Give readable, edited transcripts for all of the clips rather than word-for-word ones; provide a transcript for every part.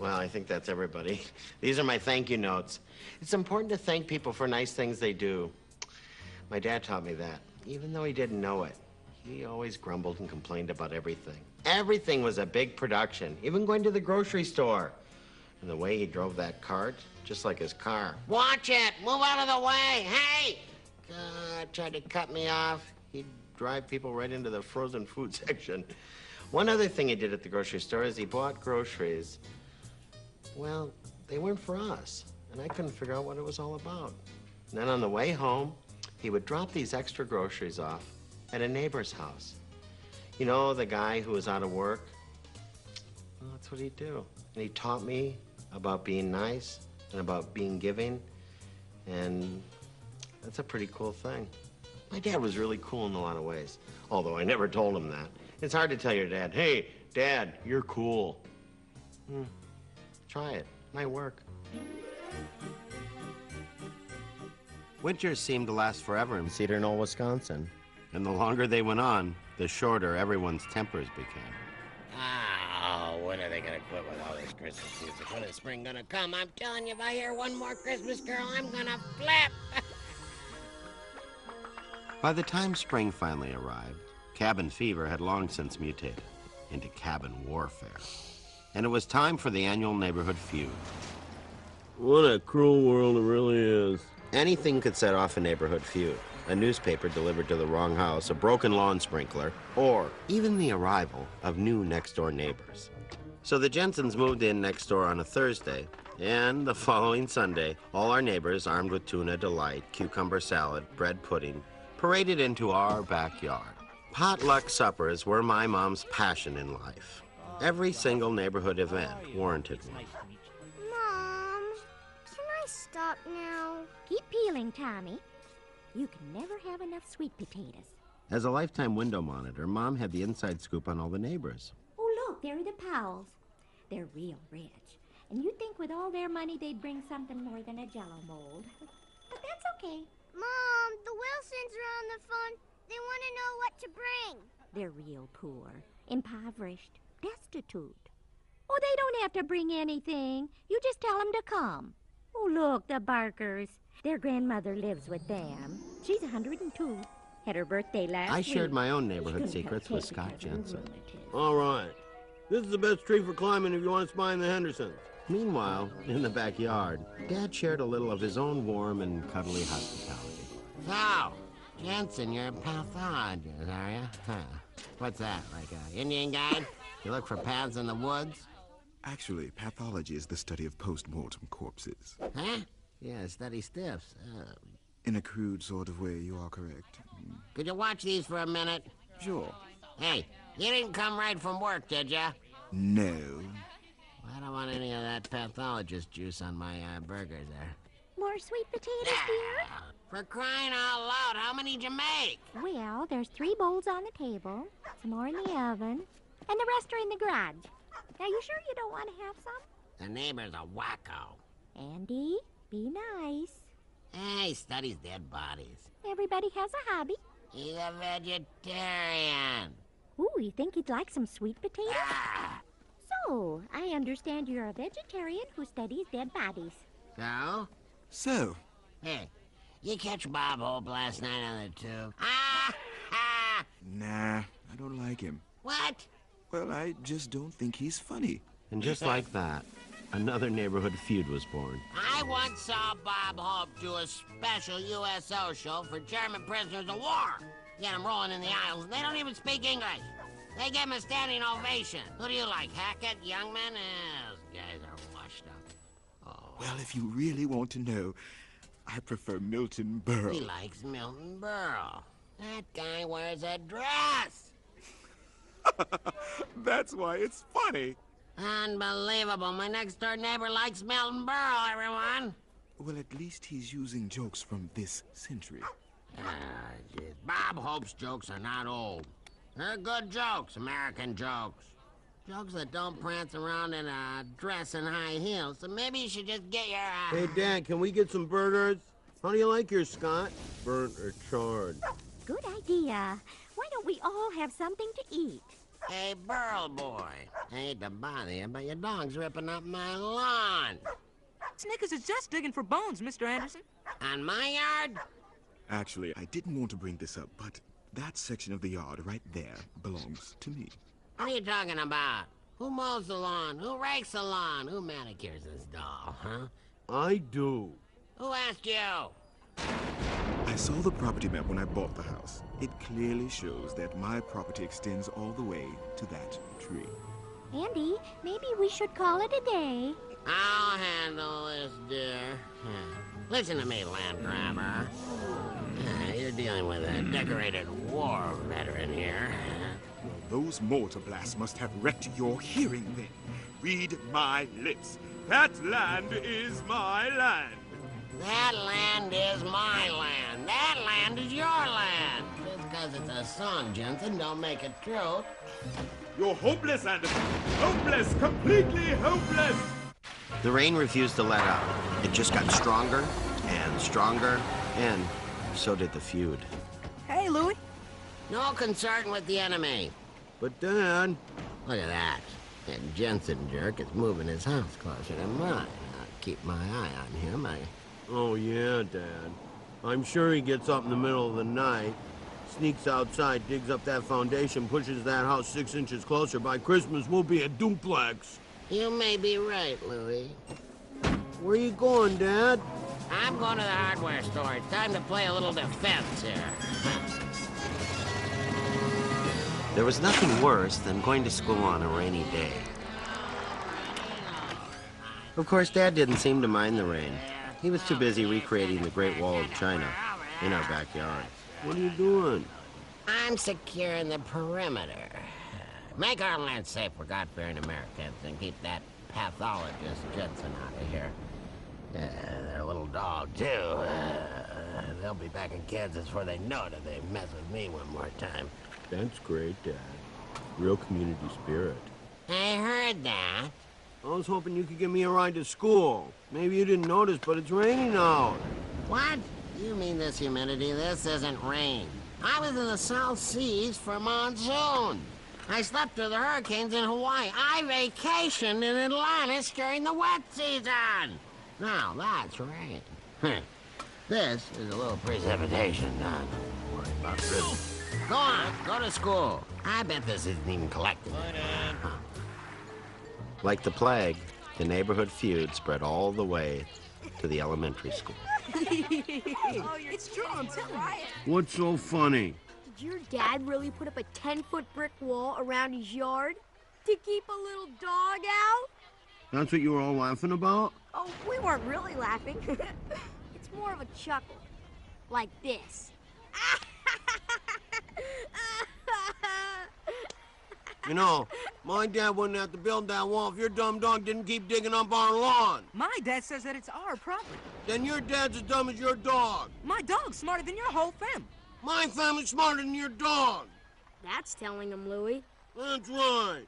Well, I think that's everybody. These are my thank you notes. It's important to thank people for nice things they do. My dad taught me that, even though he didn't know it. He always grumbled and complained about everything. Everything was a big production, even going to the grocery store. And the way he drove that cart, just like his car. Watch it! Move out of the way! Hey! God, tried to cut me off. He'd drive people right into the frozen food section. One other thing he did at the grocery store is he bought groceries. Well, they weren't for us, and I couldn't figure out what it was all about. And then on the way home, he would drop these extra groceries off at a neighbor's house. You know, the guy who was out of work? Well, that's what he'd do. And he taught me about being nice and about being giving, and that's a pretty cool thing. My dad was really cool in a lot of ways, although I never told him that. It's hard to tell your dad, hey, Dad, you're cool. Try it. Might work. Winters seemed to last forever in Cedar Knoll, Wisconsin. And the longer they went on, the shorter everyone's tempers became. Oh, when are they gonna quit with all this Christmas music? When is spring gonna come? I'm telling you, if I hear one more Christmas carol, I'm gonna flip. By the time spring finally arrived, cabin fever had long since mutated into cabin warfare. And it was time for the annual neighborhood feud. What a cruel world it really is. Anything could set off a neighborhood feud. A newspaper delivered to the wrong house, a broken lawn sprinkler, or even the arrival of new next-door neighbors. So the Jensens moved in next door on a Thursday, and the following Sunday, all our neighbors, armed with tuna delight, cucumber salad, bread pudding, paraded into our backyard. Potluck suppers were my mom's passion in life. Every single neighborhood event warranted one. Mom, can I stop now? Keep peeling, Tommy. You can never have enough sweet potatoes. As a lifetime window monitor, Mom had the inside scoop on all the neighbors. Oh, look, there are the Powells. They're real rich. And you'd think with all their money they'd bring something more than a Jell-O mold. But that's okay. Mom, the Wilsons are on the phone. They want to know what to bring. They're real poor, impoverished, destitute. Oh, they don't have to bring anything. You just tell them to come. Oh, look, the Barkers. Their grandmother lives with them. She's 102. Had her birthday last week. I shared my own neighborhood secrets with Scott Jensen. All right. This is the best tree for climbing if you want to spy in the Hendersons. Meanwhile, in the backyard, Dad shared a little of his own warm and cuddly hospitality. So, Jensen, you're a pathologist, are you? Huh. What's that, like an Indian guide? You look for paths in the woods? Actually, pathology is the study of post-mortem corpses. Huh? Yeah, study stiffs. In a crude sort of way, you are correct. Could you watch these for a minute? Sure. Hey, you didn't come right from work, did ya? No. Well, I don't want any of that pathologist juice on my burgers there. More sweet potatoes, dear? For crying out loud, how many did you make? Well, there's 3 bowls on the table, some more in the oven, and the rest are in the garage. Now, you sure you don't want to have some? The neighbor's a wacko. Andy, be nice. Hey, he studies dead bodies. Everybody has a hobby. He's a vegetarian. Ooh, you think he'd like some sweet potatoes? Ah! So, I understand you're a vegetarian who studies dead bodies. So? So? Hey, you catch Bob Hope last night on the tube? Ah! Ah! Nah, I don't like him. What? Well, I just don't think he's funny. And just like that, another neighborhood feud was born. I once saw Bob Hope do a special USO show for German prisoners of war. Get them rolling in the aisles, and they don't even speak English. They give him a standing ovation. Who do you like, Hackett, Youngman? Those guys are washed up. Oh. Well, if you really want to know, I prefer Milton Berle. He likes Milton Berle. That guy wears a dress. That's why it's funny. Unbelievable. My next-door neighbor likes Milton Berle, everyone. Well, at least he's using jokes from this century. Geez. Bob Hope's jokes are not old. They're good jokes, American jokes. Jokes that don't prance around in a dress and high heels. So maybe you should just get your... Hey, Dad, can we get some burgers? How do you like yours, Scott? Burnt or charred? Good idea. Why don't we all have something to eat? Hey, Burl boy. I hate to bother you, but your dog's ripping up my lawn. Snickers is just digging for bones, Mr. Anderson. On my yard? Actually, I didn't want to bring this up, but that section of the yard right there belongs to me. What are you talking about? Who mows the lawn? Who rakes the lawn? Who manicures this doll, huh? I do. Who asked you? I saw the property map when I bought the house. It clearly shows that my property extends all the way to that tree. Andy, maybe we should call it a day. I'll handle this, dear. Listen to me, land grabber. You're dealing with a decorated war veteran here. Those mortar blasts must have wrecked your hearing then. Read my lips. That land is my land. That land is my land. That land is your land. Just because it's a song, Jensen, don't make it true. You're hopeless, Anderson. Hopeless, completely hopeless. The rain refused to let up. It just got stronger and stronger, and so did the feud. Hey, Louie. No concern with the enemy. But, Dad... Look at that. That Jensen jerk is moving his house closer to mine. I'll keep my eye on him. Oh, yeah, Dad. I'm sure he gets up in the middle of the night, sneaks outside, digs up that foundation, pushes that house 6 inches closer. By Christmas, we'll be a duplex. You may be right, Louie. Where you going, Dad? I'm going to the hardware store. It's time to play a little defense here. There was nothing worse than going to school on a rainy day. Of course, Dad didn't seem to mind the rain. He was too busy recreating the Great Wall of China in our backyard. What are you doing? I'm securing the perimeter. Make our land safe for God-fearing Americans and keep that pathologist Jensen out of here. Their little dog, too. They'll be back in Kansas before they know it if they mess with me one more time. That's great, Dad. Real community spirit. I heard that. I was hoping you could give me a ride to school. Maybe you didn't notice, but it's raining out. What? You mean this humidity? This isn't rain. I was in the South Seas for monsoon. I slept through the hurricanes in Hawaii. I vacationed in Atlantis during the wet season. Now that's rain. This is a little precipitation. Don't worry about this. Go on, go to school. I bet this isn't even collected. Like the plague, the neighborhood feud spread all the way to the elementary school. It's true, I'm telling you. What's so funny? Did your dad really put up a 10-foot brick wall around his yard to keep a little dog out? That's what you were all laughing about? Oh, we weren't really laughing. It's more of a chuckle. Like this. You know, my dad wouldn't have to build that wall if your dumb dog didn't keep digging up our lawn. My dad says that it's our property. Then your dad's as dumb as your dog. My dog's smarter than your whole family. My family's smarter than your dog. That's telling him, Louie. That's right.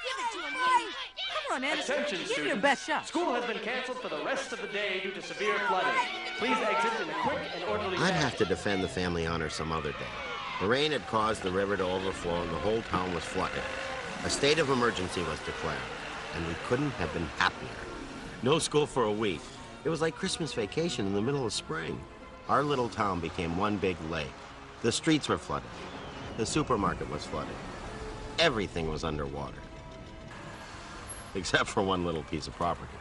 Give it to him, Louie. Come on, Anderson. Attention, Give students. your best shot. School has been canceled for the rest of the day due to severe flooding. Please exit in a quick and orderly I'd have to defend the family honor some other day. The rain had caused the river to overflow and the whole town was flooded. A state of emergency was declared, and we couldn't have been happier. No school for a week. It was like Christmas vacation in the middle of spring. Our little town became one big lake. The streets were flooded. The supermarket was flooded. Everything was underwater. Except for one little piece of property.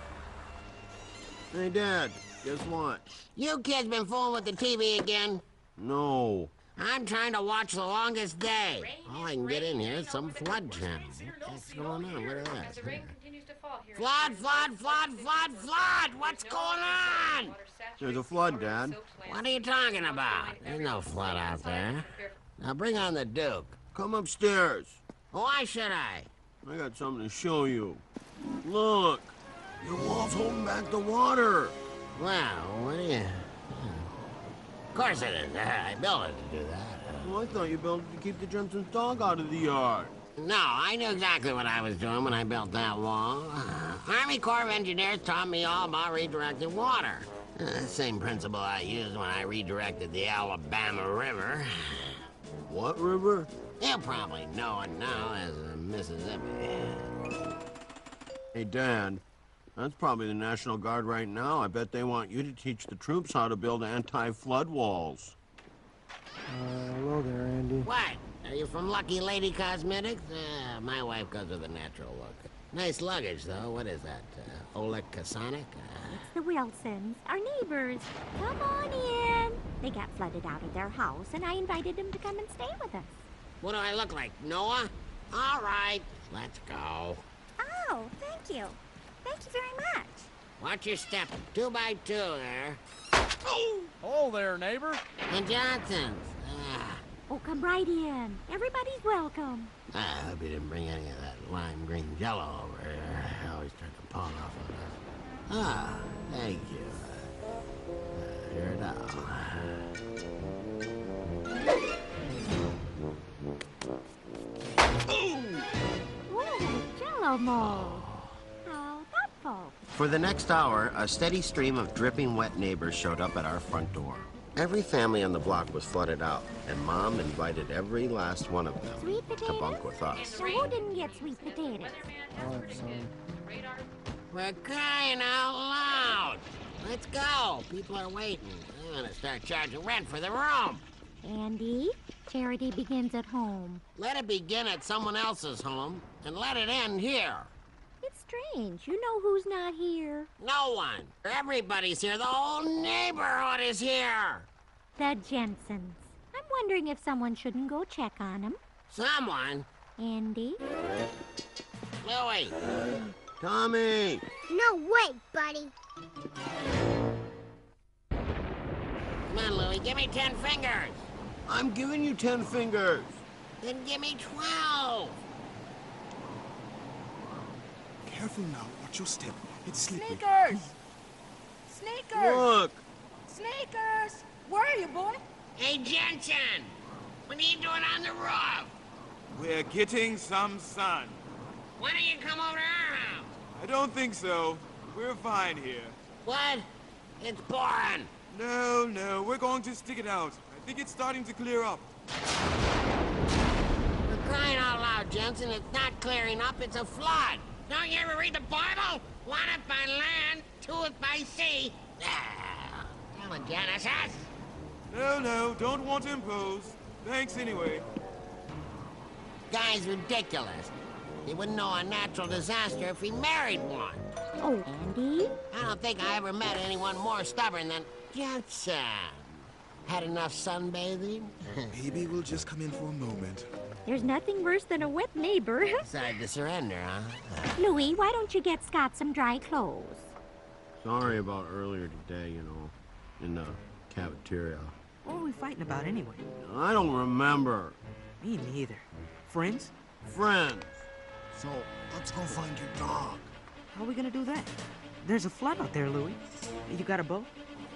Hey, Dad, guess what? You kids been fooling with the TV again? No. I'm trying to watch The Longest Day. All I can get in here is some flood channel. What's going on? Look at that. Flood, flood, flood, flood, flood! What's going on? There's a flood, Dad. What are you talking about? There's no flood out there. Now bring on the Duke. Come upstairs. Why should I? I got something to show you. Look. Your wall's holding back the water. Well, what do you... Of course it is. I built it to do that. Well, I thought you built it to keep the Jensen's dog out of the yard. No, I knew exactly what I was doing when I built that wall. Army Corps of Engineers taught me all about redirecting water. Same principle I used when I redirected the Alabama River. What river? You probably know it now as the Mississippi. Hey, Dad, that's probably the National Guard right now. I bet they want you to teach the troops how to build anti-flood walls. Hello there, Andy. What? Are you from Lucky Lady Cosmetics? My wife goes with a natural look. Nice luggage, though. What is that? Oleg Kasonic? It's the Wilsons, our neighbors. Come on in. They got flooded out of their house, and I invited them to come and stay with us. What do I look like, Noah? All right, let's go. Oh, thank you. Thank you very much. Watch your step. 2 by 2 there. Oh there, neighbor. The Johnsons. Oh, come right in. Everybody's welcome. I hope you didn't bring any of that lime green jello over here. I always turn the pawn off on us. Thank you. Here it is. Ooh, Jello mold. How thoughtful. For the next hour, a steady stream of dripping wet neighbors showed up at our front door. Every family on the block was flooded out, and Mom invited every last one of them Sweet to potatoes? bunk with us. Now, who didn't get sweet potatoes? What, son? We're crying out loud. Let's go. People are waiting. I'm gonna start charging rent for the room. Andy, charity begins at home. Let it begin at someone else's home, and let it end here. It's strange. You know who's not here? No one. Everybody's here. The whole neighborhood is here. The Jensens. I'm wondering if someone shouldn't go check on them. Someone? Andy? Louie. Tommy! No way, buddy. Come on, Louie. Give me 10 fingers. I'm giving you 10 fingers. Then give me 12. Careful now. Watch your step. It's slippery. Sneakers! Sneakers! Look! Sneakers! Where are you, boy? Hey, Jensen. What are you doing on the roof? We're getting some sun. Why don't you come over to our house? I don't think so. We're fine here. What? It's pouring. No, we're going to stick it out. I think it's starting to clear up. For crying out loud, Jensen, it's not clearing up, it's a flood. Don't you ever read the Bible? 1 if by land, 2 if by sea. Tell it, Genesis. No, don't want to impose. Thanks anyway. Guy's ridiculous. He wouldn't know a natural disaster if he married one. Oh, Andy? I don't think I ever met anyone more stubborn than Jensen. Had enough sunbathing? Maybe we'll just come in for a moment. There's nothing worse than a wet neighbor. Decided to surrender, huh? Louie, why don't you get Scott some dry clothes? Sorry about earlier today, in the cafeteria. What were we fighting about anyway? I don't remember. Me neither. Friends? Friends. So, let's go find your dog. How are we gonna do that? There's a flood out there, Louie. You got a boat?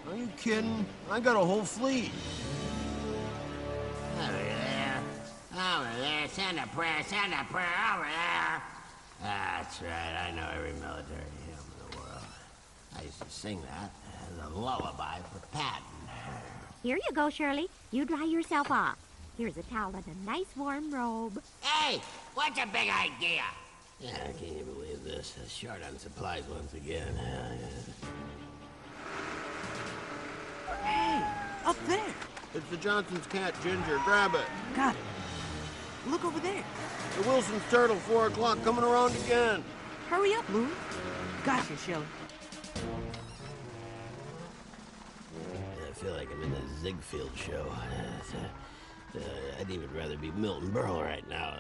Are you kidding? I got a whole fleet. Over there. Over there. Send a prayer over there. That's right. I know every military hymn in the world. I used to sing that as a lullaby for Patton. Here you go, Shirley. You dry yourself off. Here's a towel and a nice warm robe. Hey, what's a big idea? Yeah, I can't even believe this. Short on supplies once again. Hey, up there. It's the Johnson's cat, Ginger. Grab it. Got it. Look over there. The Wilson's turtle, 4 o'clock, coming around again. Hurry up, Louie. Gotcha, Shelley. I feel like I'm in the Ziegfeld show. I'd even rather be Milton Berle right now.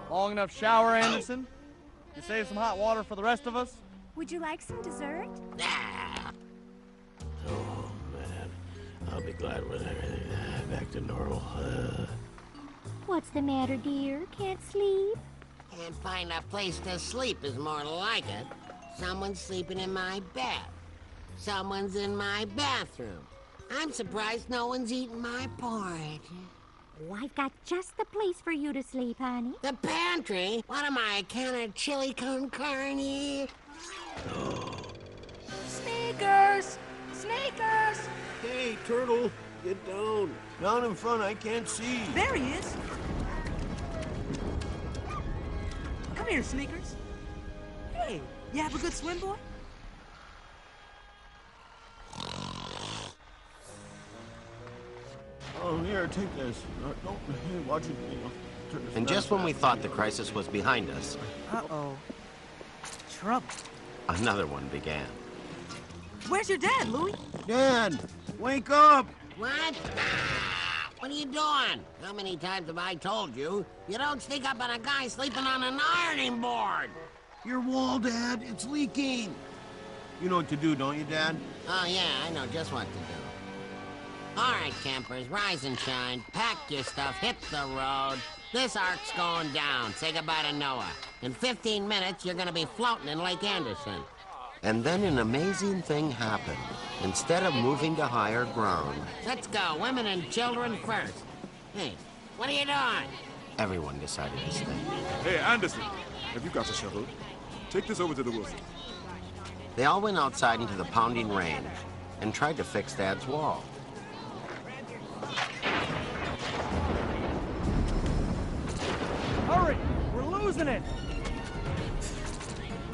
Long enough shower, Anderson? You save some hot water for the rest of us? Would you like some dessert? Ah. Oh, man. I'll be glad when everything's back to normal. What's the matter, dear? Can't sleep? Can't find a place to sleep is more like it. Someone's sleeping in my bed. Someone's in my bathroom. I'm surprised no one's eaten my porridge. Oh, I've got just the place for you to sleep, honey. The pantry? What am I, a can of chili con carne? Sneakers! Sneakers! Hey, turtle, get down. Down in front, I can't see. There he is. Come here, Sneakers. Hey, you have a good swim, boy? Oh, here, take this. Don't, hey, watch it. Turn this And just when we thought the crisis was behind us, Uh-oh. Trouble. another one began. Where's your dad, Louie? Dad, wake up! What? What are you doing? How many times have I told you? You don't sneak up on a guy sleeping on an ironing board. Your wall, Dad, it's leaking. You know what to do, don't you, Dad? Oh, yeah, I know just what to do. All right, campers, rise and shine. Pack your stuff, hit the road. This ark's going down. Say goodbye to Noah. In 15 minutes, you're gonna be floating in Lake Anderson. And then an amazing thing happened. Instead of moving to higher ground, Let's go, women and children first. Hey, what are you doing? everyone decided to stay. Hey, Anderson, have you got a shovel? Take this over to the Wilson. They all went outside into the pounding rain and tried to fix Dad's wall. Hurry! We're losing it!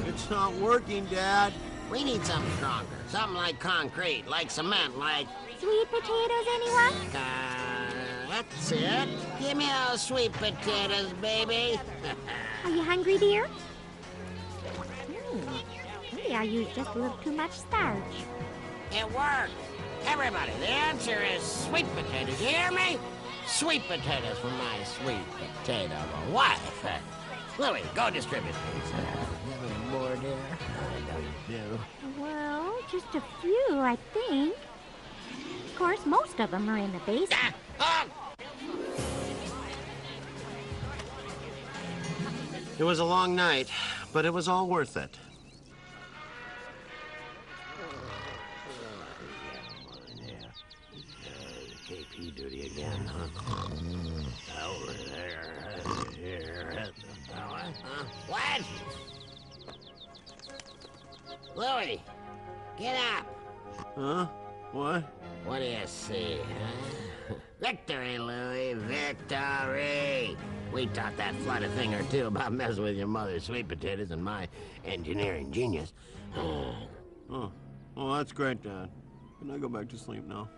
It's not working, Dad. We need something stronger. Something like concrete, like cement, like... Sweet potatoes, anyone? That's it. Give me those sweet potatoes, baby. Are you hungry, dear? Maybe I used just a little too much starch. It worked. Everybody, the answer is sweet potatoes. You hear me? Sweet potatoes for my sweet potato wife. Louie, go distribute these. You have any more, dear? I know you do. Well, just a few, I think. Of course, most of them are in the basement. It was a long night, but it was all worth it. KP duty again, huh? Over there, here. What? Louie, get up. Huh? What? What do you see, huh? Victory, Louie, victory! We taught that flood a thing or two about messing with your mother's sweet potatoes and my engineering genius. Oh, well, that's great, Dad. Can I go back to sleep now?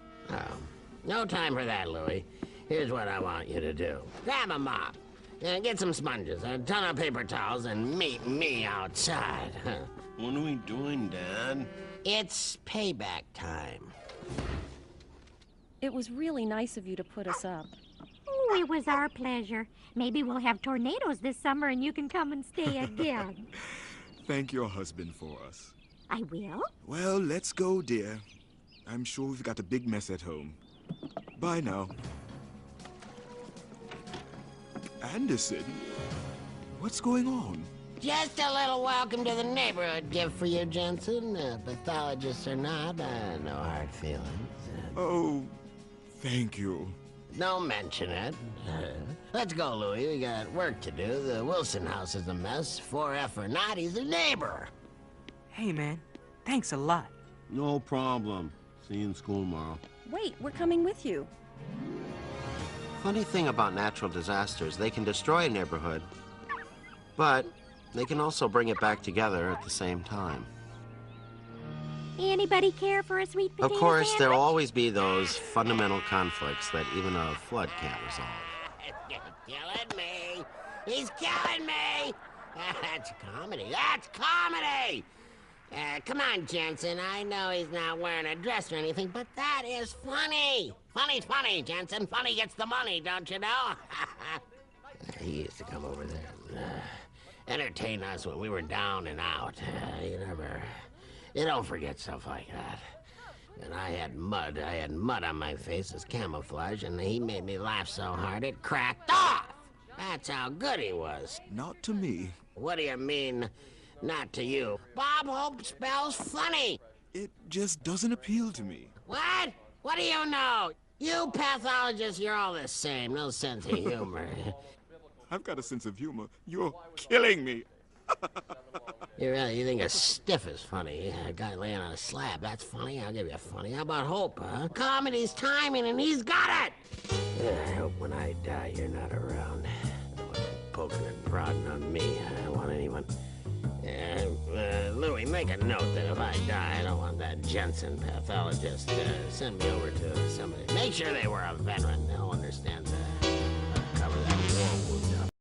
No time for that, Louie. Here's what I want you to do. Grab a mop, get some sponges, a ton of paper towels, and meet me outside. What are we doing, Dad? It's payback time. It was really nice of you to put us up. Oh, it was our pleasure. Maybe we'll have tornadoes this summer and you can come and stay again. Thank your husband for us. I will. Well, let's go, dear. I'm sure we've got a big mess at home. Bye now. Anderson? What's going on? Just a little welcome to the neighborhood gift for you, Jensen. Pathologists or not, no hard feelings. Oh, thank you. Don't mention it. Let's go, Louie. We got work to do. The Wilson house is a mess. 4F or not, he's a neighbor. Hey, man. Thanks a lot. No problem. See you in school tomorrow. Wait, we're coming with you. Funny thing about natural disasters, they can destroy a neighborhood, but they can also bring it back together at the same time. Anybody care for a sweet potato Of course, sandwich? there'll always be those fundamental conflicts that even a flood can't resolve. Killing me. He's killing me. That's comedy. That's comedy. Come on, Jensen. I know he's not wearing a dress or anything, but that is funny. Funny's funny, Jensen. Funny gets the money, don't you know? He used to come over there and entertain us when we were down and out. You don't forget stuff like that. And I had mud on my face as camouflage, and he made me laugh so hard it cracked off. That's how good he was. Not to me. What do you mean, not to you? Bob Hope spells funny. It just doesn't appeal to me. What? What do you know? You pathologists, you're all the same. No sense of humor. I've got a sense of humor. You're killing me. You think a stiff is funny? A guy laying on a slab, that's funny? I'll give you funny. How about Hope, huh? Comedy's timing, and he's got it! I hope when I die you're not around. Poking and prodding on me. I want make a note that if I die, I don't want that Jensen pathologist to send me over to somebody. Make sure they were a veteran.